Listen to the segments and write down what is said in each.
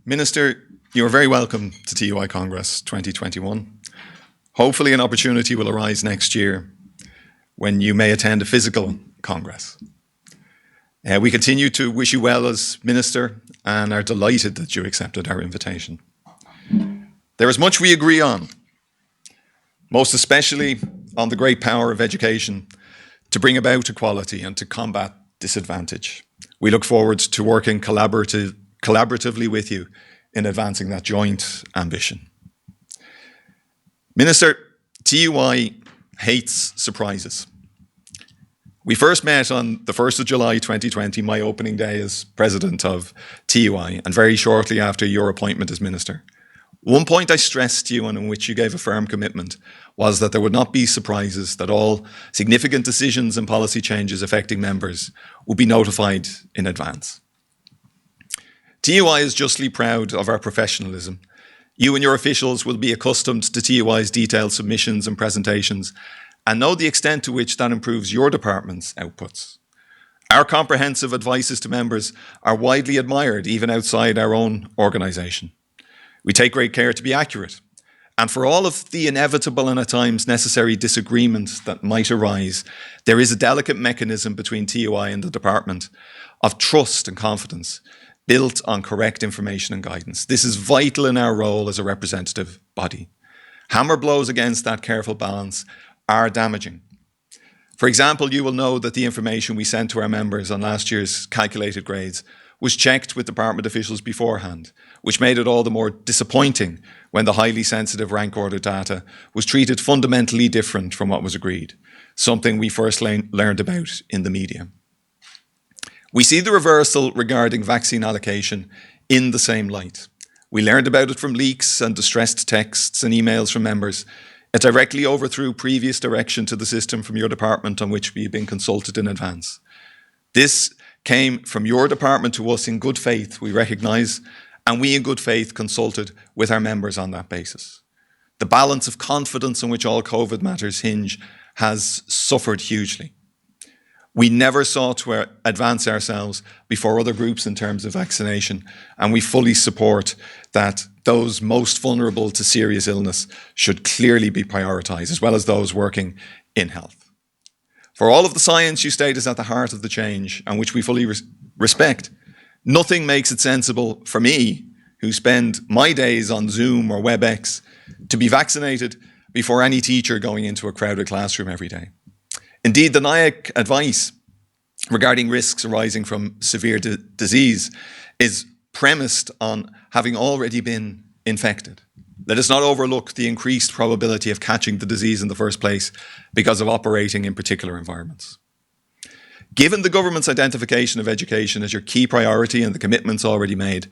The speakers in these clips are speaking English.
Minister, you are very welcome to TUI Congress 2021. Hopefully an opportunity will arise next year when you may attend a physical Congress. We continue to wish you well as Minister and are delighted that you accepted our invitation. There is much we agree on, most especially on the great power of education to bring about equality and to combat disadvantage. We look forward to working collaboratively with you in advancing that joint ambition. Minister, TUI hates surprises. We first met on the 1st of July 2020, my opening day as president of TUI, and very shortly after your appointment as minister. One point I stressed to you and in which you gave a firm commitment was that there would not be surprises, that all significant decisions and policy changes affecting members would be notified in advance. TUI is justly proud of our professionalism. You and your officials will be accustomed to TUI's detailed submissions and presentations and know the extent to which that improves your department's outputs. Our comprehensive advices to members are widely admired even outside our own organisation. We take great care to be accurate, and for all of the inevitable and at times necessary disagreements that might arise, there is a delicate mechanism between TUI and the department of trust and confidence built on correct information and guidance. This is vital in our role as a representative body. Hammer blows against that careful balance are damaging. For example, you will know that the information we sent to our members on last year's calculated grades was checked with department officials beforehand, which made it all the more disappointing when the highly sensitive rank order data was treated fundamentally different from what was agreed, something we first learned about in the media. We see the reversal regarding vaccine allocation in the same light. We learned about it from leaks and distressed texts and emails from members. It directly overthrew previous direction to the system from your department on which we had been consulted in advance. This came from your department to us in good faith, we recognise, and we in good faith consulted with our members on that basis. The balance of confidence on which all COVID matters hinge has suffered hugely. We never sought to advance ourselves before other groups in terms of vaccination, and we fully support that those most vulnerable to serious illness should clearly be prioritised, as well as those working in health. For all of the science you state is at the heart of the change, and which we fully respect, nothing makes it sensible for me, who spend my days on Zoom or WebEx, to be vaccinated before any teacher going into a crowded classroom every day. Indeed, the NIAC advice regarding risks arising from severe disease is premised on having already been infected. Let us not overlook the increased probability of catching the disease in the first place because of operating in particular environments. Given the government's identification of education as your key priority and the commitments already made,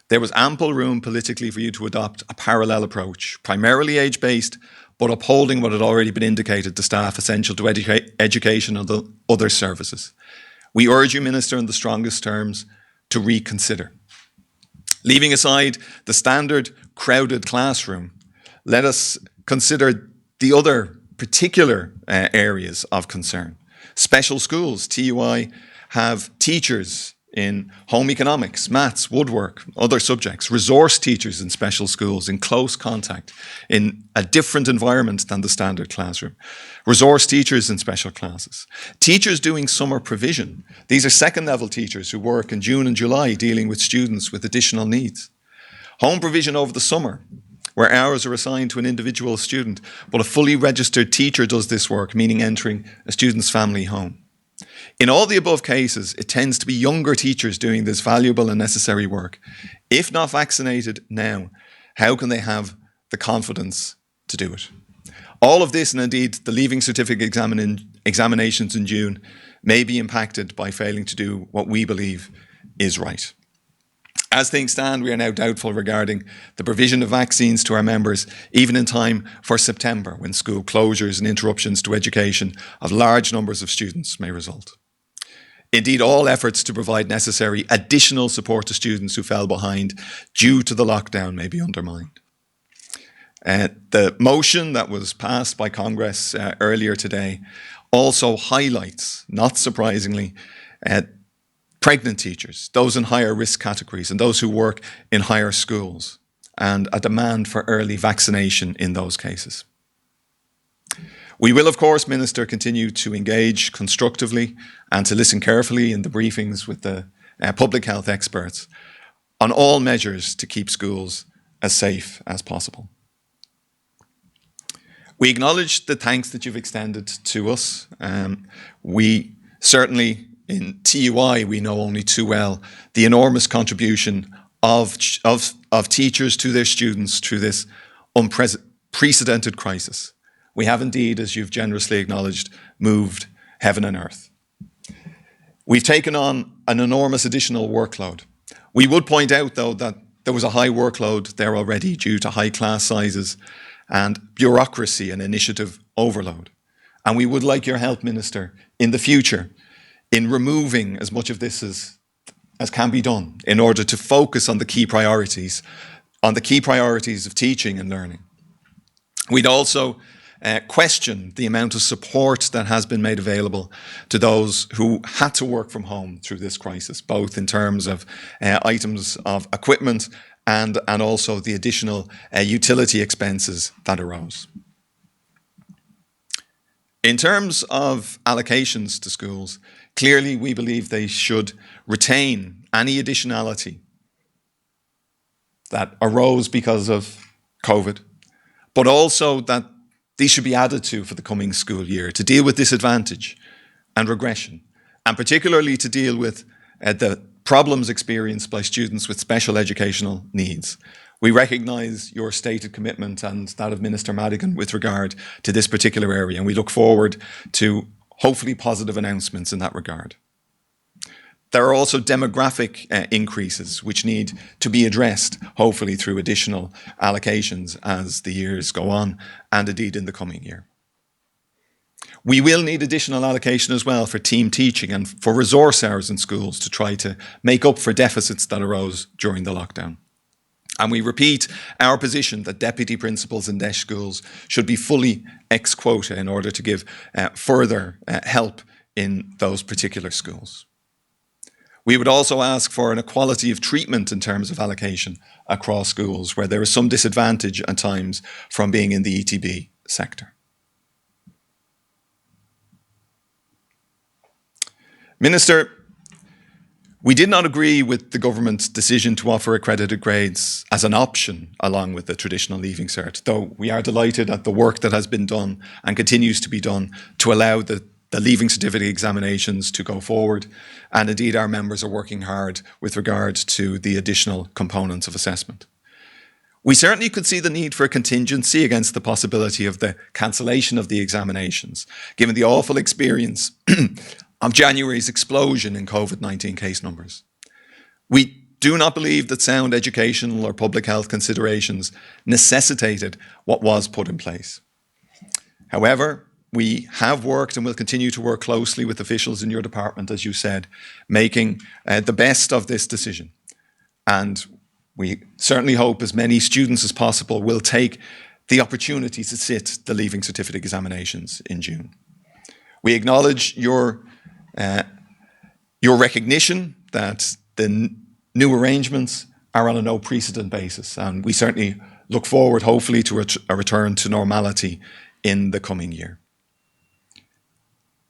there was ample room politically for you to adopt a parallel approach, primarily age-based, but upholding what had already been indicated to staff essential to education and the other services. We urge you, Minister, in the strongest terms, to reconsider. Leaving aside the standard crowded classroom, let us consider the other particular areas of concern. Special schools, TUI have teachers in home economics, maths, woodwork, other subjects, resource teachers in special schools in close contact, in a different environment than the standard classroom, resource teachers in special classes, teachers doing summer provision. These are second level teachers who work in June and July dealing with students with additional needs. Home provision over the summer, where hours are assigned to an individual student, but a fully registered teacher does this work, meaning entering a student's family home. In all the above cases, it tends to be younger teachers doing this valuable and necessary work. If not vaccinated now, how can they have the confidence to do it? All of this, and indeed the Leaving Certificate examinations in June, may be impacted by failing to do what we believe is right. As things stand, we are now doubtful regarding the provision of vaccines to our members, even in time for September, when school closures and interruptions to education of large numbers of students may result. Indeed, all efforts to provide necessary additional support to students who fell behind due to the lockdown may be undermined. The motion that was passed by Congress earlier today also highlights, not surprisingly, pregnant teachers, those in higher risk categories, and those who work in higher schools, and a demand for early vaccination in those cases. We will, of course, Minister, continue to engage constructively and to listen carefully in the briefings with the public health experts on all measures to keep schools as safe as possible. We acknowledge the thanks that you've extended to us. We certainly, in TUI, we know only too well the enormous contribution of teachers to their students through this unprecedented crisis. We have indeed, as you've generously acknowledged, moved heaven and earth. We've taken on an enormous additional workload. We would point out, though, that there was a high workload there already due to high class sizes and bureaucracy and initiative overload. And we would like your help, Minister, in the future in removing as much of this as can be done in order to focus on the key priorities of teaching and learning. We'd also question the amount of support that has been made available to those who had to work from home through this crisis, both in terms of items of equipment and also the additional utility expenses that arose. In terms of allocations to schools, clearly we believe they should retain any additionality that arose because of COVID, but also that these should be added to for the coming school year to deal with disadvantage and regression, and particularly to deal with the problems experienced by students with special educational needs. We recognise your stated commitment and that of Minister Madigan with regard to this particular area, and we look forward to hopefully positive announcements in that regard. There are also demographic increases which need to be addressed, hopefully through additional allocations as the years go on, and indeed in the coming year. We will need additional allocation as well for team teaching and for resource hours in schools to try to make up for deficits that arose during the lockdown. And we repeat our position that deputy principals in DEIS schools should be fully ex quota in order to give further help in those particular schools. We would also ask for an equality of treatment in terms of allocation across schools where there is some disadvantage at times from being in the ETB sector. Minister, we did not agree with the government's decision to offer accredited grades as an option along with the traditional Leaving Cert, though we are delighted at the work that has been done and continues to be done to allow the Leaving Certificate examinations to go forward, and indeed our members are working hard with regard to the additional components of assessment. We certainly could see the need for a contingency against the possibility of the cancellation of the examinations, given the awful experience of January's explosion in COVID-19 case numbers. We do not believe that sound educational or public health considerations necessitated what was put in place. However, we have worked and will continue to work closely with officials in your department, as you said, making the best of this decision. And we certainly hope as many students as possible will take the opportunity to sit the Leaving Certificate examinations in June. We acknowledge your recognition that the new arrangements are on a no precedent basis, and we certainly look forward, hopefully, to a return to normality in the coming year.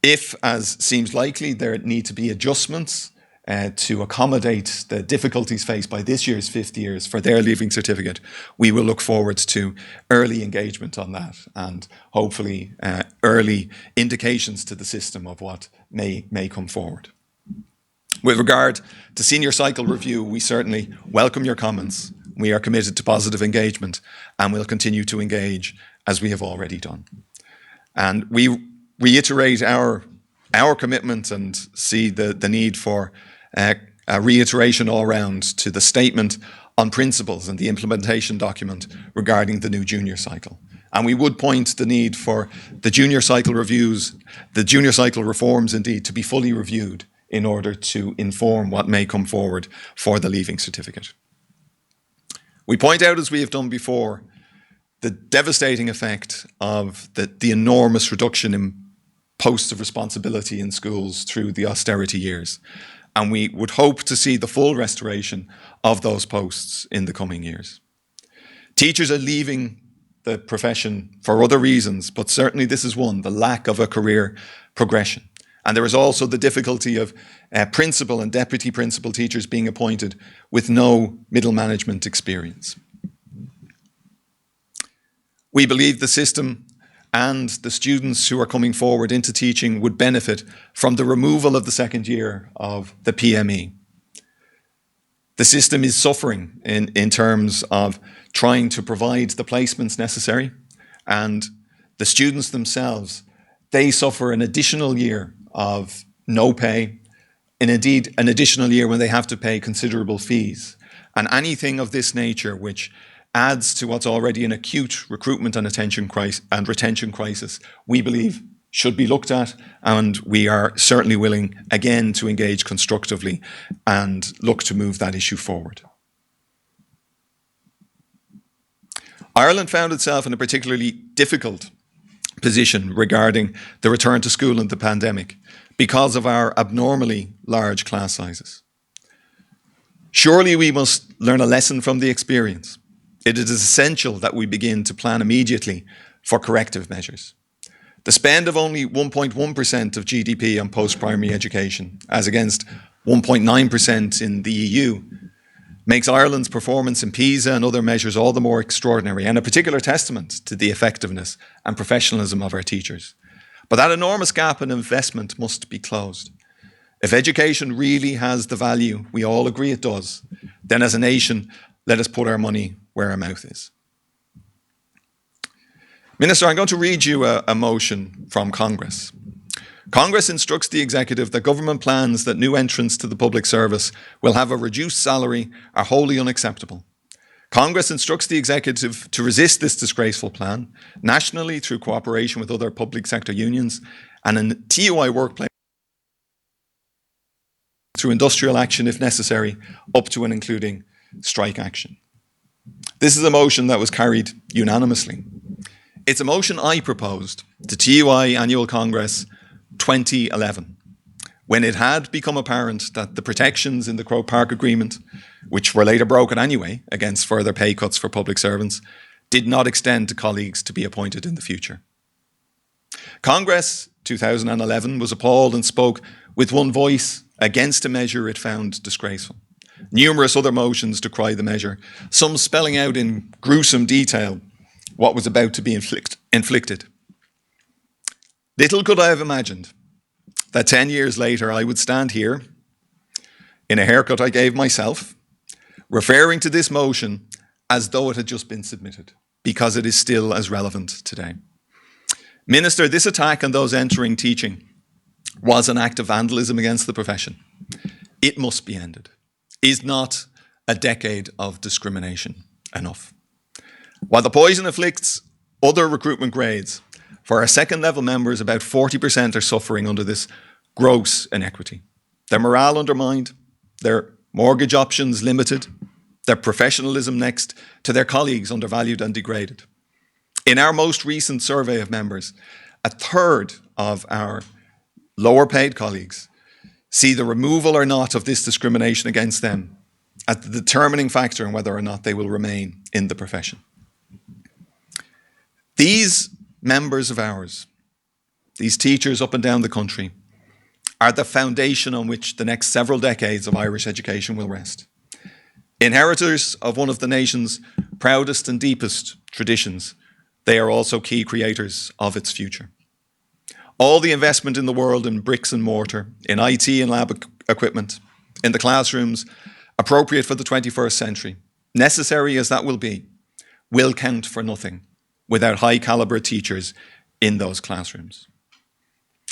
If, as seems likely, there need to be adjustments to accommodate the difficulties faced by this year's fifth years for their Leaving Certificate, we will look forward to early engagement on that and hopefully early indications to the system of what may come forward. With regard to senior cycle review, we certainly welcome your comments. We are committed to positive engagement and will continue to engage as we have already done. And we reiterate our commitment and see the need for a reiteration all round to the statement on principles and the implementation document regarding the new junior cycle. And we would point the need for the junior cycle reviews, the junior cycle reforms indeed, to be fully reviewed in order to inform what may come forward for the Leaving Certificate. We point out, as we have done before, the devastating effect of the enormous reduction in posts of responsibility in schools through the austerity years. and we would hope to see the full restoration of those posts in the coming years. Teachers are leaving the profession for other reasons, but certainly this is one, the lack of a career progression. And there is also the difficulty of principal and deputy principal teachers being appointed with no middle management experience. We believe the system and the students who are coming forward into teaching would benefit from the removal of the second year of the PME. The system is suffering in terms of trying to provide the placements necessary, and the students themselves, they suffer an additional year of no pay, and indeed an additional year when they have to pay considerable fees. And anything of this nature which adds to what's already an acute recruitment and retention crisis, we believe should be looked at, and we are certainly willing again to engage constructively and look to move that issue forward. Ireland found itself in a particularly difficult position regarding the return to school in the pandemic because of our abnormally large class sizes. Surely we must learn a lesson from the experience. It is essential that we begin to plan immediately for corrective measures. The spend of only 1.1% of GDP on post-primary education, as against 1.9% in the EU, makes Ireland's performance in PISA and other measures all the more extraordinary, and a particular testament to the effectiveness and professionalism of our teachers. But that enormous gap in investment must be closed. If education really has the value we all agree it does, then as a nation, let us put our money where our mouth is. Minister, I'm going to read you a motion from Congress. Congress instructs the executive that government plans that new entrants to the public service will have a reduced salary are wholly unacceptable. Congress instructs the executive to resist this disgraceful plan nationally through cooperation with other public sector unions and in TUI workplace through industrial action if necessary, up to and including strike action. This is a motion that was carried unanimously. It's a motion I proposed to TUI Annual Congress 2011, when it had become apparent that the protections in the Croke Park Agreement, which were later broken anyway against further pay cuts for public servants, did not extend to colleagues to be appointed in the future. Congress 2011 was appalled and spoke with one voice against a measure it found disgraceful. Numerous other motions decry the measure, some spelling out in gruesome detail what was about to be inflicted. Little could I have imagined that 10 years later I would stand here in a haircut I gave myself, referring to this motion as though it had just been submitted, because it is still as relevant today. Minister, this attack on those entering teaching was an act of vandalism against the profession. It must be ended. Is not a decade of discrimination enough? While the poison afflicts other recruitment grades, for our second level members, about 40% are suffering under this gross inequity. Their morale undermined, their mortgage options limited, their professionalism next to their colleagues undervalued and degraded. In our most recent survey of members, a third of our lower paid colleagues see the removal or not of this discrimination against them as the determining factor in whether or not they will remain in the profession. These members of ours, these teachers up and down the country, are the foundation on which the next several decades of Irish education will rest. Inheritors of one of the nation's proudest and deepest traditions, they are also key creators of its future. All the investment in the world in bricks and mortar, in IT and lab equipment, in the classrooms appropriate for the 21st century, necessary as that will be, will count for nothing without high calibre teachers in those classrooms.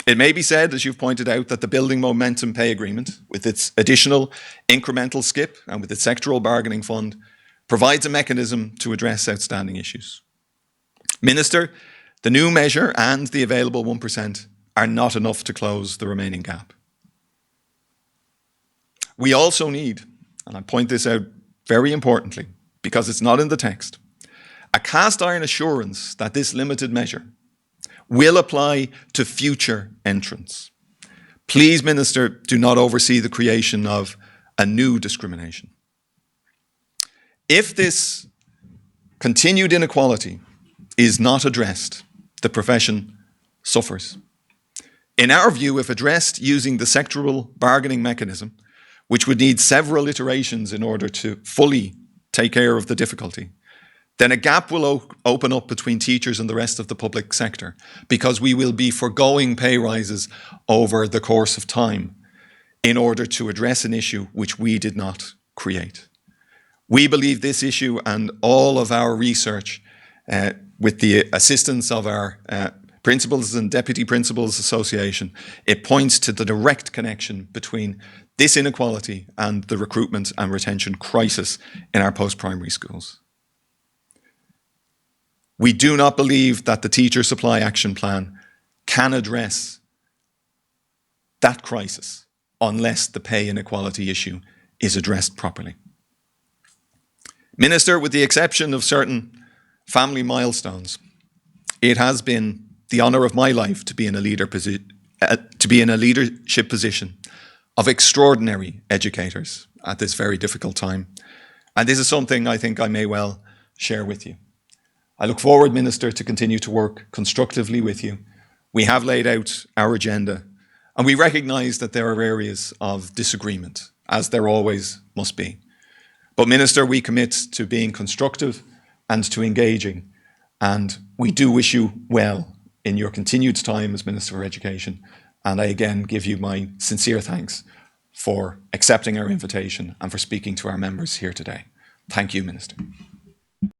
It may be said, as you've pointed out, that the Building Momentum Pay Agreement, with its additional incremental skip and with its sectoral bargaining fund, provides a mechanism to address outstanding issues. Minister, the new measure and the available 1% are not enough to close the remaining gap. We also need, and I point this out very importantly, because it's not in the text, a cast iron assurance that this limited measure will apply to future entrants. Please, Minister, do not oversee the creation of a new discrimination. If this continued inequality is not addressed, the profession suffers. In our view, if addressed using the sectoral bargaining mechanism, which would need several iterations in order to fully take care of the difficulty, then a gap will open up between teachers and the rest of the public sector, because we will be foregoing pay rises over the course of time in order to address an issue which we did not create. We believe this issue, and all of our research with the assistance of our Principals and Deputy Principals Association, it points to the direct connection between this inequality and the recruitment and retention crisis in our post-primary schools. We do not believe that the Teacher Supply Action Plan can address that crisis unless the pay inequality issue is addressed properly. Minister, with the exception of certain family milestones, it has been the honour of my life to be in a leadership position of extraordinary educators at this very difficult time. And this is something I think I may well share with you. I look forward, Minister, to continue to work constructively with you. We have laid out our agenda, and we recognise that there are areas of disagreement, as there always must be. But Minister, we commit to being constructive and to engaging, and we do wish you well in your continued time as Minister for Education. And I again give you my sincere thanks for accepting our invitation and for speaking to our members here today. Thank you, Minister.